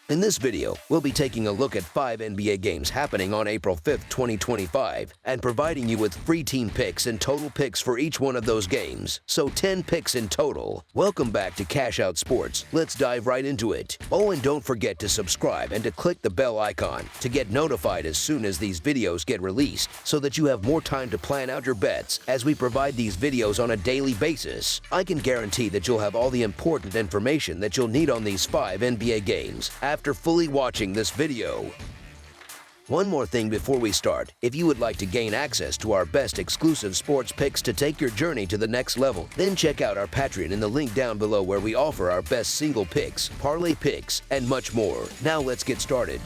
In this video, we'll be taking a look at 5 NBA games happening on April 5th, 2025, and providing you with free team picks and total picks for each one of those games. So 10 picks in total. Welcome back to Cash Out Sports. Let's dive right into it. Oh, and don't forget to subscribe and to click the bell icon to get notified as soon as these videos get released so that you have more time to plan out your bets as we provide these videos on a daily basis. I can guarantee that you'll have all the important information that you'll need on these 5 NBA games after fully watching this video. One more thing before we start. If you would like to gain access to our best exclusive sports picks to take your journey to the next level, then check out our Patreon in the link down below where we offer our best single picks, parlay picks, and much more. Now let's get started.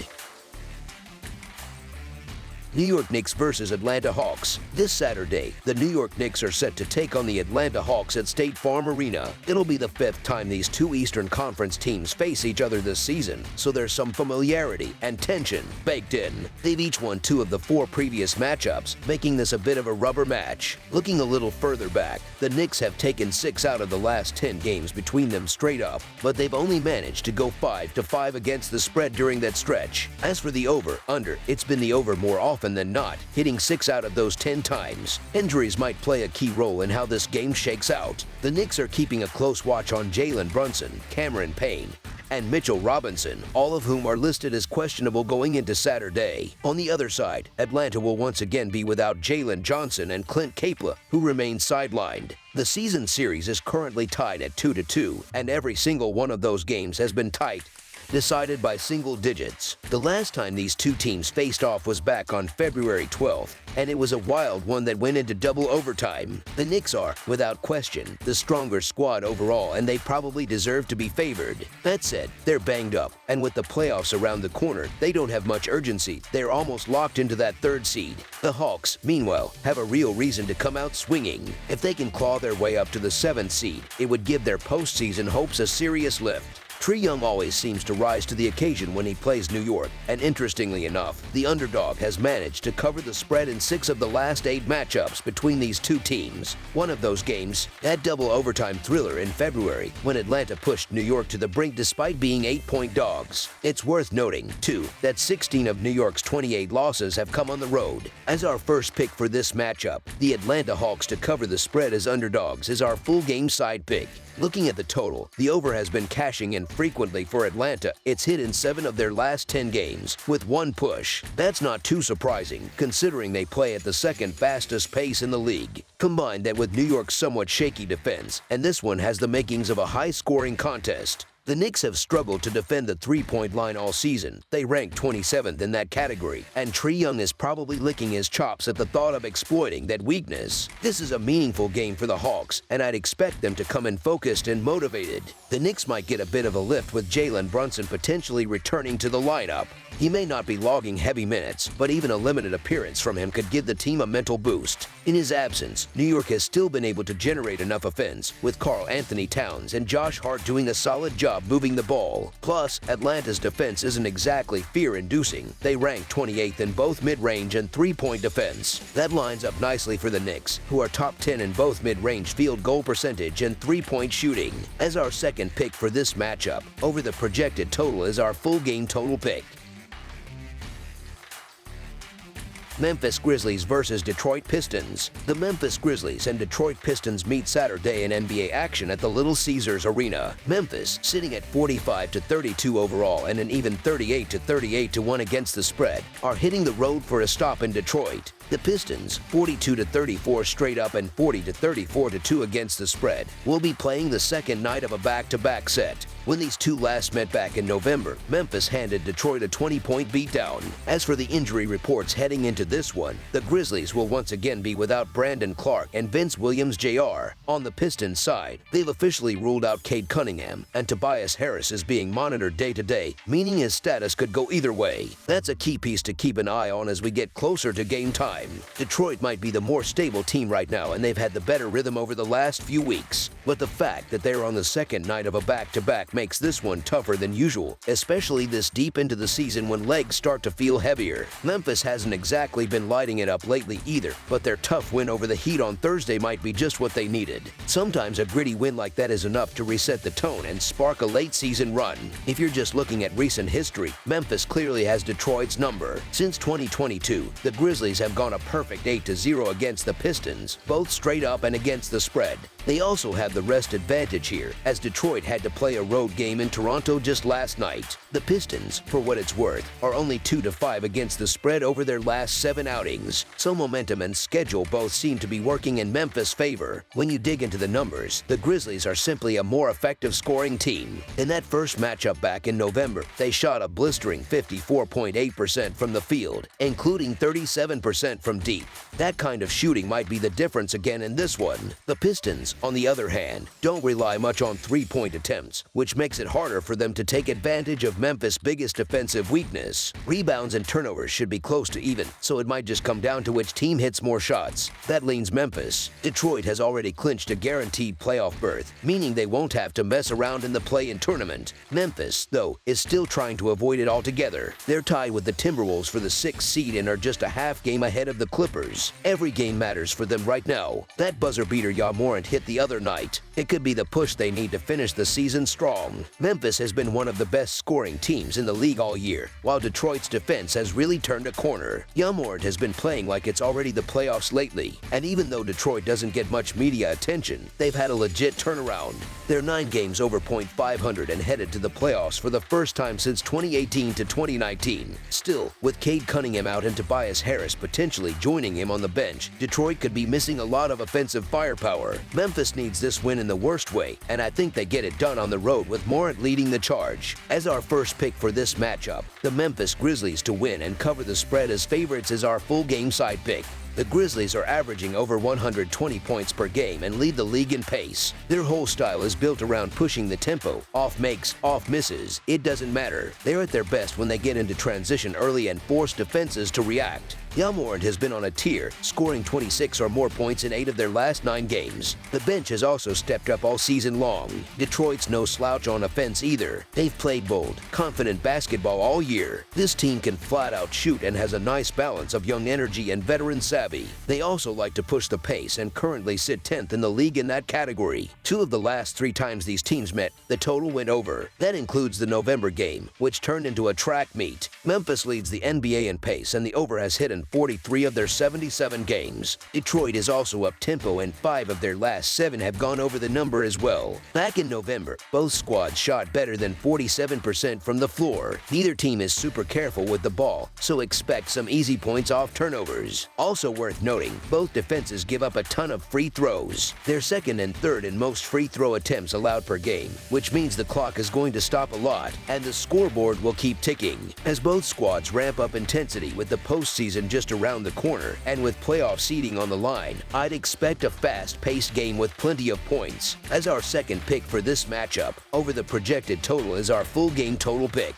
New York Knicks versus Atlanta Hawks. This Saturday, the New York Knicks are set to take on the Atlanta Hawks at State Farm Arena. It'll be the 5th time these two Eastern Conference teams face each other this season, so there's some familiarity and tension baked in. They've each won 2 of the 4 previous matchups, making this a bit of a rubber match. Looking a little further back, the Knicks have taken 6 out of the last 10 games between them straight up, but they've only managed to go 5-5 against the spread during that stretch. As for the over/under, it's been the over more often than not, hitting 6 out of those 10 times. Injuries might play a key role in how this game shakes out. The Knicks are keeping a close watch on Jalen Brunson, Cameron Payne, and Mitchell Robinson, all of whom are listed as questionable going into Saturday. On the other side, Atlanta will once again be without Jalen Johnson and Clint Capela, who remain sidelined. The season series is currently tied at 2-2, and every single one of those games has been tight, decided by single digits. The last time these two teams faced off was back on February 12th, and it was a wild one that went into double overtime. The Knicks are, without question, the stronger squad overall, and they probably deserve to be favored. That said, they're banged up, and with the playoffs around the corner, they don't have much urgency. They're almost locked into that 3rd seed. The Hawks, meanwhile, have a real reason to come out swinging. If they can claw their way up to the 7th seed, it would give their postseason hopes a serious lift. Trae Young always seems to rise to the occasion when he plays New York, and interestingly enough, the underdog has managed to cover the spread in 6 of the last 8 matchups between these two teams. One of those games, that double overtime thriller in February, when Atlanta pushed New York to the brink despite being 8-point dogs. It's worth noting, too, that 16 of New York's 28 losses have come on the road. As our first pick for this matchup, the Atlanta Hawks to cover the spread as underdogs is our full game side pick. Looking at the total, the over has been cashing in frequently for Atlanta. It's hit in 7 of their last 10 games, with 1 push. That's not too surprising, considering they play at the 2nd fastest pace in the league. Combine that with New York's somewhat shaky defense, and this one has the makings of a high-scoring contest. The Knicks have struggled to defend the 3-point line all season. They rank 27th in that category, and Trae Young is probably licking his chops at the thought of exploiting that weakness. This is a meaningful game for the Hawks, and I'd expect them to come in focused and motivated. The Knicks might get a bit of a lift with Jalen Brunson potentially returning to the lineup. He may not be logging heavy minutes, but even a limited appearance from him could give the team a mental boost. In his absence, New York has still been able to generate enough offense, with Karl Anthony Towns and Josh Hart doing a solid job moving the ball. Plus, Atlanta's defense isn't exactly fear-inducing. They rank 28th in both mid-range and 3-point defense. That lines up nicely for the Knicks, who are top 10 in both mid-range field goal percentage and 3-point shooting. As our second pick for this matchup, over the projected total is our full game total pick. Memphis Grizzlies versus Detroit Pistons. The Memphis Grizzlies and Detroit Pistons meet Saturday in NBA action at the Little Caesars Arena. Memphis, sitting at 45-32 overall and an even 38-1 against the spread, are hitting the road for a stop in Detroit. The Pistons, 42-34 straight up and 40-34-2 against the spread, will be playing the second night of a back-to-back set. When these two last met back in November, Memphis handed Detroit a 20-point beatdown. As for the injury reports heading into this one, the Grizzlies will once again be without Brandon Clark and Vince Williams Jr. On the Pistons side, they've officially ruled out Cade Cunningham, and Tobias Harris is being monitored day-to-day, meaning his status could go either way. That's a key piece to keep an eye on as we get closer to game time. time. Detroit might be the more stable team right now, and they've had the better rhythm over the last few weeks. But the fact that they're on the second night of a back-to-back makes this one tougher than usual, especially this deep into the season when legs start to feel heavier. Memphis hasn't exactly been lighting it up lately either, but their tough win over the Heat on Thursday might be just what they needed. Sometimes a gritty win like that is enough to reset the tone and spark a late-season run. If you're just looking at recent history, Memphis clearly has Detroit's number. Since 2022, the Grizzlies have gone a perfect 8-0 against the Pistons, both straight up and against the spread. They also have the rest advantage here, as Detroit had to play a road game in Toronto just last night. The Pistons, for what it's worth, are only 2-5 against the spread over their last 7 outings, so momentum and schedule both seem to be working in Memphis' favor. When you dig into the numbers, the Grizzlies are simply a more effective scoring team. In that first matchup back in November, they shot a blistering 54.8% from the field, including 37% from deep. That kind of shooting might be the difference again in this one. The Pistons, on the other hand, don't rely much on three-point attempts, which makes it harder for them to take advantage of Memphis' biggest defensive weakness. Rebounds and turnovers should be close to even, so it might just come down to which team hits more shots. That leans Memphis. Detroit has already clinched a guaranteed playoff berth, meaning they won't have to mess around in the play-in tournament. Memphis, though, is still trying to avoid it altogether. They're tied with the Timberwolves for the 6th seed and are just a half game ahead of the Clippers. Every game matters for them right now. That buzzer beater Ja Morant hit the other night. It could be the push they need to finish the season strong. Memphis has been one of the best scoring teams in the league all year, while Detroit's defense has really turned a corner. Ja Morant has been playing like it's already the playoffs lately, and even though Detroit doesn't get much media attention, they've had a legit turnaround. They're 9 games over .500 and headed to the playoffs for the first time since 2018 to 2019. Still, with Cade Cunningham out and Tobias Harris potentially joining him on the bench, Detroit could be missing a lot of offensive firepower. Memphis needs this win in the worst way, and I think they get it done on the road with Morant leading the charge. As our first pick for this matchup, the Memphis Grizzlies to win and cover the spread as favorites is our full game side pick. The Grizzlies are averaging over 120 points per game and lead the league in pace. Their whole style is built around pushing the tempo. Off makes, off misses. It doesn't matter. They're at their best when they get into transition early and force defenses to react. Ja Morant has been on a tear, scoring 26 or more points in 8 of their last 9 games. The bench has also stepped up all season long. Detroit's no slouch on offense either. They've played bold, confident basketball all year. This team can flat out shoot and has a nice balance of young energy and veteran savvy. They also like to push the pace and currently sit 10th in the league in that category. 2 of the last 3 times these teams met, the total went over. That includes the November game, which turned into a track meet. Memphis leads the NBA in pace, and the over has hit in 43 of their 77 games. Detroit is also up tempo, and 5 of their last 7 have gone over the number as well. Back in November, both squads shot better than 47% from the floor. Neither team is super careful with the ball, so expect some easy points off turnovers. Also worth noting, both defenses give up a ton of free throws. They're second and third in most free throw attempts allowed per game, which means the clock is going to stop a lot, and the scoreboard will keep ticking. As both squads ramp up intensity with the postseason just around the corner, and with playoff seeding on the line, I'd expect a fast-paced game with plenty of points. As our second pick for this matchup, over the projected total is our full game total pick.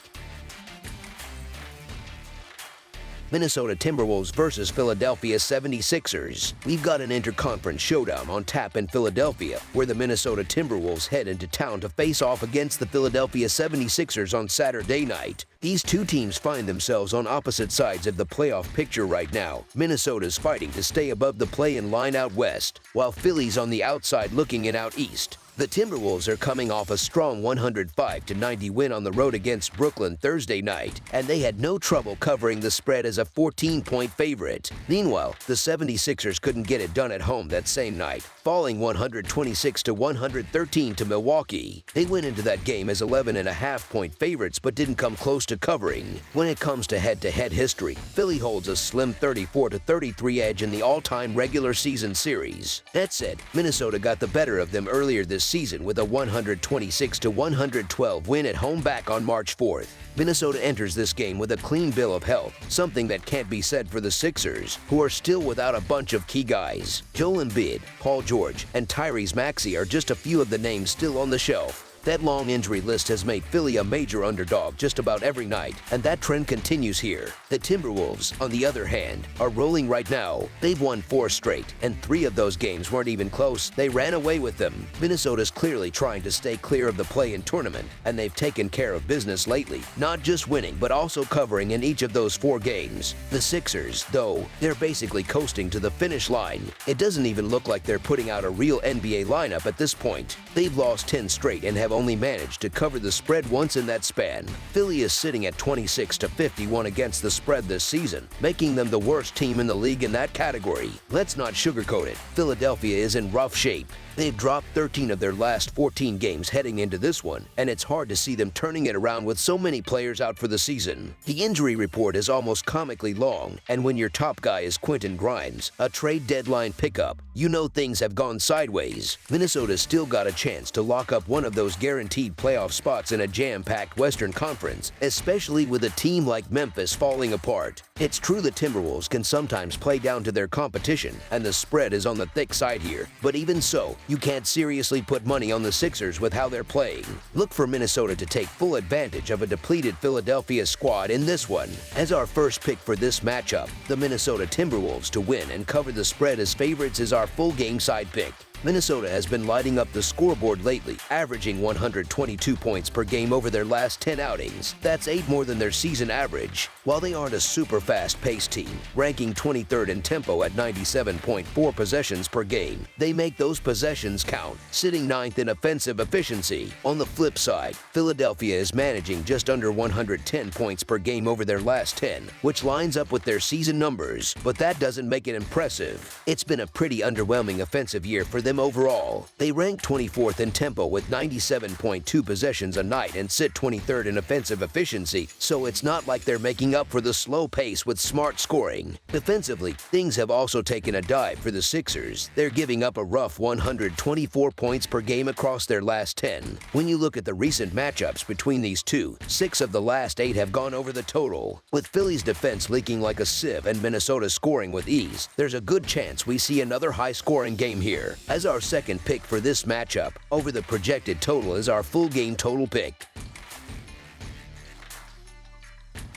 Minnesota Timberwolves versus Philadelphia 76ers. We've got an interconference showdown on tap in Philadelphia, where the Minnesota Timberwolves head into town to face off against the Philadelphia 76ers on Saturday night. These two teams find themselves on opposite sides of the playoff picture right now. Minnesota's fighting to stay above the play-in line out west, while Philly's on the outside looking it out east. The Timberwolves are coming off a strong 105-90 win on the road against Brooklyn Thursday night, and they had no trouble covering the spread as a 14-point favorite. Meanwhile, the 76ers couldn't get it done at home that same night, falling 126-113 to Milwaukee. They went into that game as 11.5-point favorites but didn't come close to covering. When it comes to head-to-head history, Philly holds a slim 34-33 edge in the all-time regular season series. That said, Minnesota got the better of them earlier this season with a 126-112 win at home back on March 4th. Minnesota enters this game with a clean bill of health, something that can't be said for the Sixers, who are still without a bunch of key guys. Joel Embiid, Paul George, and Tyrese Maxey are just a few of the names still on the shelf. That long injury list has made Philly a major underdog just about every night, and that trend continues here. The Timberwolves, on the other hand, are rolling right now. They've won 4 straight, and 3 of those games weren't even close. They ran away with them. Minnesota's clearly trying to stay clear of the play-in tournament, and they've taken care of business lately, not just winning, but also covering in each of those 4 games. The Sixers, though, they're basically coasting to the finish line. It doesn't even look like they're putting out a real NBA lineup at this point. They've lost 10 straight and have only managed to cover the spread once in that span. Philly is sitting at 26-51 against the spread this season, making them the worst team in the league in that category. Let's not sugarcoat it. Philadelphia is in rough shape. They've dropped 13 of their last 14 games heading into this one, and it's hard to see them turning it around with so many players out for the season. The injury report is almost comically long, and when your top guy is Quentin Grimes, a trade deadline pickup, you know things have gone sideways. Minnesota's still got a chance to lock up one of those guaranteed playoff spots in a jam-packed Western Conference, especially with a team like Memphis falling apart. It's true the Timberwolves can sometimes play down to their competition, and the spread is on the thick side here, but even so, you can't seriously put money on the Sixers with how they're playing. Look for Minnesota to take full advantage of a depleted Philadelphia squad in this one. As our first pick for this matchup, the Minnesota Timberwolves to win and cover the spread as favorites is our full game side pick. Minnesota has been lighting up the scoreboard lately, averaging 122 points per game over their last 10 outings. That's 8 more than their season average. While they aren't a super fast-paced team, ranking 23rd in tempo at 97.4 possessions per game, they make those possessions count, sitting 9th in offensive efficiency. On the flip side, Philadelphia is managing just under 110 points per game over their last 10, which lines up with their season numbers, but that doesn't make it impressive. It's been a pretty underwhelming offensive year for them overall. They rank 24th in tempo with 97.2 possessions a night and sit 23rd in offensive efficiency, so it's not like they're making up for the slow pace with smart scoring. Defensively, things have also taken a dive for the Sixers. They're giving up a rough 124 points per game across their last 10. When you look at the recent matchups between these two, 6 of the last 8 have gone over the total. With Philly's defense leaking like a sieve and Minnesota scoring with ease, there's a good chance we see another high-scoring game here. As our second pick for this matchup, over the projected total is our full game total pick.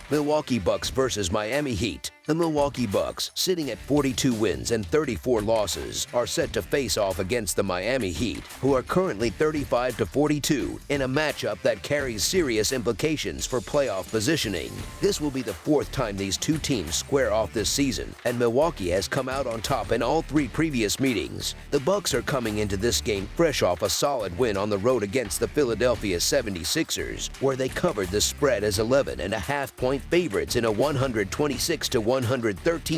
Milwaukee Bucks versus Miami Heat. The Milwaukee Bucks, sitting at 42 wins and 34 losses, are set to face off against the Miami Heat, who are currently 35-42 in a matchup that carries serious implications for playoff positioning. This will be the 4th time these two teams square off this season, and Milwaukee has come out on top in all 3 previous meetings. The Bucks are coming into this game fresh off a solid win on the road against the Philadelphia 76ers, where they covered the spread as 11.5-point favorites in a 126-113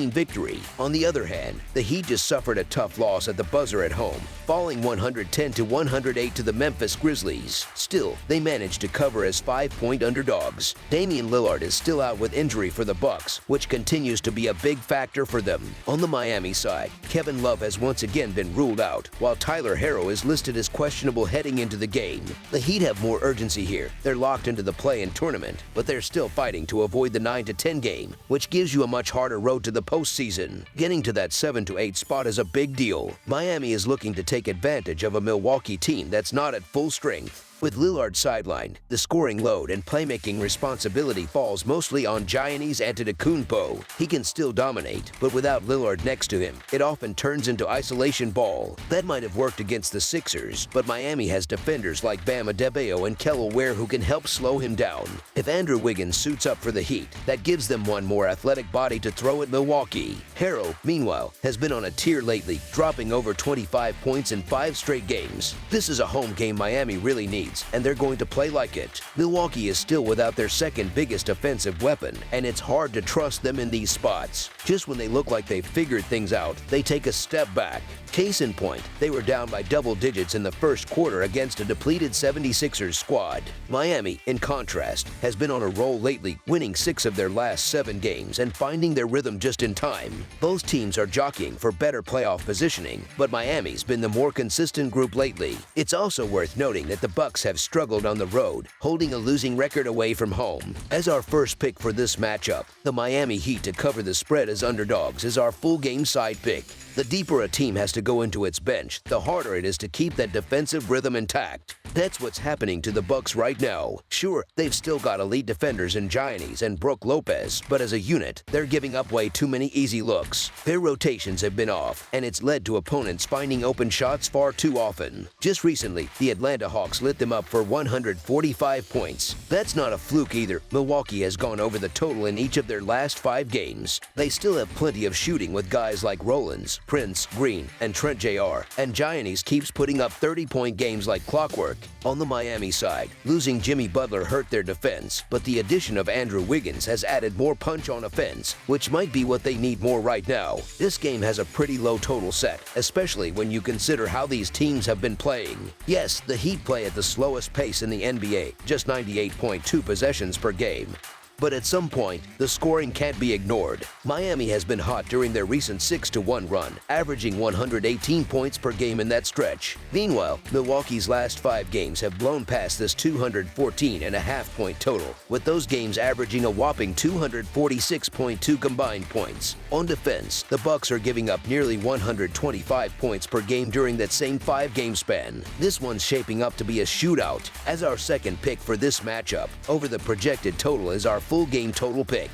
victory. On the other hand, the Heat just suffered a tough loss at the buzzer at home, falling 110-108 to the Memphis Grizzlies. Still, they managed to cover as 5-point underdogs. Damian Lillard is still out with injury for the Bucks, which continues to be a big factor for them. On the Miami side, Kevin Love has once again been ruled out, while Tyler Herro is listed as questionable heading into the game. The Heat have more urgency here. They're locked into the play-in tournament, but they're still fighting to avoid the 9-10 game, which gives you a much harder road to the postseason. Getting to that 7-8 spot is a big deal. Miami is looking to take advantage of a Milwaukee team that's not at full strength. With Lillard sidelined, the scoring load and playmaking responsibility falls mostly on Giannis Antetokounmpo. He can still dominate, but without Lillard next to him, it often turns into isolation ball. That might have worked against the Sixers, but Miami has defenders like Bam Adebayo and Kelly Oubre who can help slow him down. If Andrew Wiggins suits up for the Heat, that gives them one more athletic body to throw at Milwaukee. Herro, meanwhile, has been on a tear lately, dropping over 25 points in 5 straight games. This is a home game Miami really needs, and they're going to play like it. Milwaukee is still without their second biggest offensive weapon, and it's hard to trust them in these spots. Just when they look like they've figured things out, they take a step back. Case in point, they were down by double digits in the first quarter against a depleted 76ers squad. Miami, in contrast, has been on a roll lately, winning 6 of their last 7 games and finding their rhythm just in time. Both teams are jockeying for better playoff positioning, but Miami's been the more consistent group lately. It's also worth noting that the Bucks have struggled on the road, holding a losing record away from home. As our first pick for this matchup, the Miami Heat to cover the spread as underdogs is our full game side pick. The deeper a team has to go into its bench, the harder it is to keep that defensive rhythm intact. That's what's happening to the Bucks right now. Sure, they've still got elite defenders in Giannis and Brook Lopez, but as a unit, they're giving up way too many easy looks. Their rotations have been off, and it's led to opponents finding open shots far too often. Just recently, the Atlanta Hawks lit them up for 145 points. That's not a fluke either. Milwaukee has gone over the total in each of their last 5 games. They still have plenty of shooting with guys like Rollins, Prince, Green, and Trent Jr., and Giannis keeps putting up 30-point games like clockwork. On the Miami side, losing Jimmy Butler hurt their defense, but the addition of Andrew Wiggins has added more punch on offense, which might be what they need more right now. This game has a pretty low total set, especially when you consider how these teams have been playing. Yes, the Heat play at the slowest pace in the NBA, just 98.2 possessions per game. But at some point, the scoring can't be ignored. Miami has been hot during their recent 6-1 run, averaging 118 points per game in that stretch. Meanwhile, Milwaukee's last 5 games have blown past this 214.5-point total, with those games averaging a whopping 246.2 combined points. On defense, the Bucks are giving up nearly 125 points per game during that same 5-game span. This one's shaping up to be a shootout. As our second pick for this matchup, over the projected total is our full game total pick.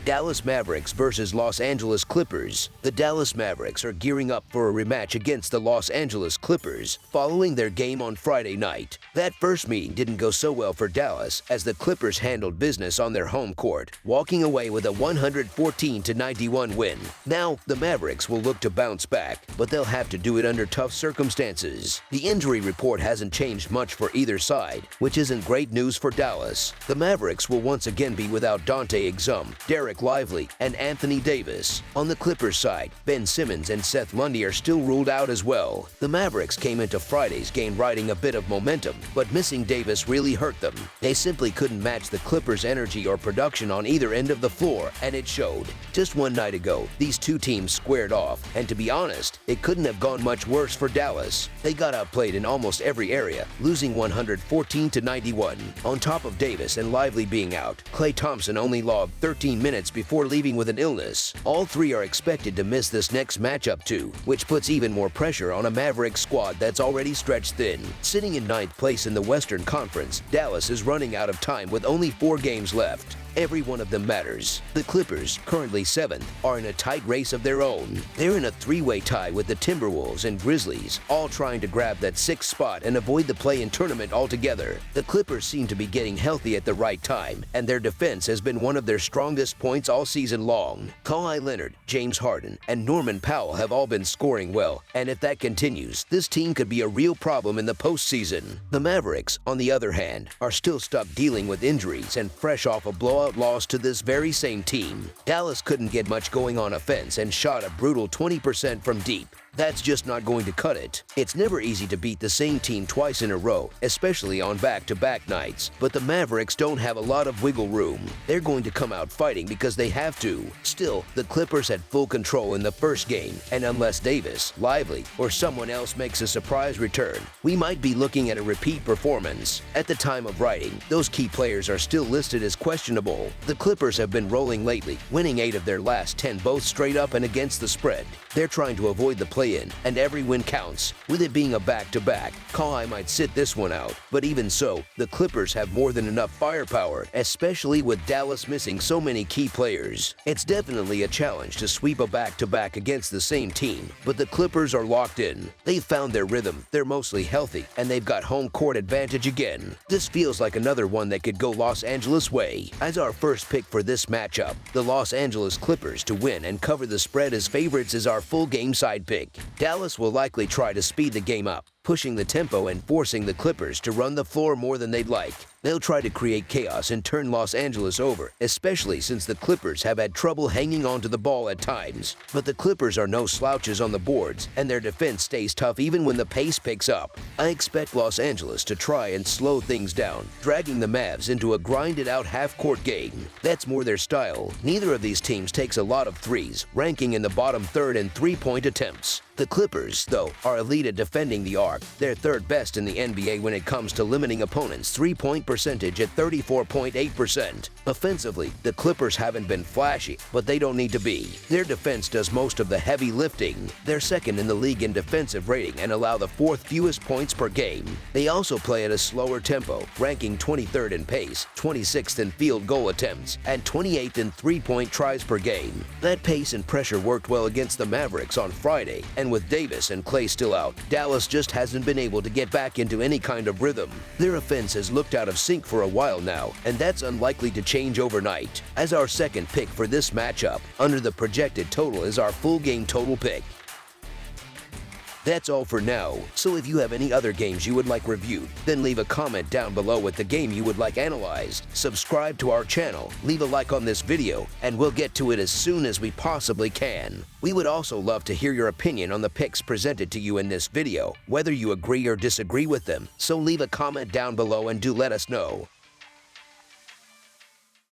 Dallas Mavericks versus Los Angeles Clippers. The Dallas Mavericks are gearing up for a rematch against the Los Angeles Clippers following their game on Friday night. That first meeting didn't go so well for Dallas as the Clippers handled business on their home court, walking away with a 114-91 win. Now, the Mavericks will look to bounce back, but they'll have to do it under tough circumstances. The injury report hasn't changed much for either side, which isn't great news for Dallas. The Mavericks will once again be without Dante Exum, Derek Lively, and Anthony Davis. On the Clippers side, Ben Simmons and Seth Lundy are still ruled out as well. The Mavericks came into Friday's game riding a bit of momentum, but missing Davis really hurt them. They simply couldn't match the Clippers' energy or production on either end of the floor, and it showed. Just one night ago, these two teams squared off, and to be honest, it couldn't have gone much worse for Dallas. They got outplayed in almost every area, losing 114-91. On top of Davis and Lively being out, Klay Thompson only logged 13 minutes before leaving with an illness. All three are expected to miss this next matchup too, which puts even more pressure on a Mavericks squad that's already stretched thin. Sitting in 9th place in the Western Conference, Dallas is running out of time with only 4 games left. Every one of them matters. The Clippers, currently 7th, are in a tight race of their own. They're in a 3-way tie with the Timberwolves and Grizzlies, all trying to grab that 6th spot and avoid the play-in tournament altogether. The Clippers seem to be getting healthy at the right time, and their defense has been one of their strongest points all season long. Kawhi Leonard, James Harden, and Norman Powell have all been scoring well, and if that continues, this team could be a real problem in the postseason. The Mavericks, on the other hand, are still stuck dealing with injuries and fresh off a blowout loss to this very same team. Dallas couldn't get much going on offense and shot a brutal 20% from deep. That's just not going to cut it. It's never easy to beat the same team twice in a row, especially on back-to-back nights. But the Mavericks don't have a lot of wiggle room. They're going to come out fighting because they have to. Still, the Clippers had full control in the first game, and unless Davis, Lively, or someone else makes a surprise return, we might be looking at a repeat performance. At the time of writing, those key players are still listed as questionable. The Clippers have been rolling lately, winning 8 of their last 10 both straight up and against the spread. They're trying to avoid the play-in, and every win counts. With it being a back-to-back, Kawhi might sit this one out. But even so, the Clippers have more than enough firepower, especially with Dallas missing so many key players. It's definitely a challenge to sweep a back-to-back against the same team, but the Clippers are locked in. They've found their rhythm, they're mostly healthy, and they've got home court advantage again. This feels like another one that could go Los Angeles way. As our first pick for this matchup, the Los Angeles Clippers to win and cover the spread as favorites is our full game side pick. Dallas will likely try to speed the game up, pushing the tempo and forcing the Clippers to run the floor more than they'd like. They'll try to create chaos and turn Los Angeles over, especially since the Clippers have had trouble hanging onto the ball at times. But the Clippers are no slouches on the boards, and their defense stays tough even when the pace picks up. I expect Los Angeles to try and slow things down, dragging the Mavs into a grinded-out half-court game. That's more their style. Neither of these teams takes a lot of threes, ranking in the bottom third in three-point attempts. The Clippers, though, are elite at defending the arc. They're third best in the NBA when it comes to limiting opponents' three-point percentage at 34.8%. Offensively, the Clippers haven't been flashy, but they don't need to be. Their defense does most of the heavy lifting. They're second in the league in defensive rating and allow the fourth fewest points per game. They also play at a slower tempo, ranking 23rd in pace, 26th in field goal attempts, and 28th in three-point tries per game. That pace and pressure worked well against the Mavericks on Friday, and with Davis and Klay still out, Dallas just hasn't been able to get back into any kind of rhythm. Their offense has looked out of sync for a while now, and that's unlikely to change overnight. As our second pick for this matchup, under the projected total is our full game total pick. That's all for now, so if you have any other games you would like reviewed, then leave a comment down below with the game you would like analyzed. Subscribe to our channel, leave a like on this video, and we'll get to it as soon as we possibly can. We would also love to hear your opinion on the picks presented to you in this video, whether you agree or disagree with them, so leave a comment down below and do let us know.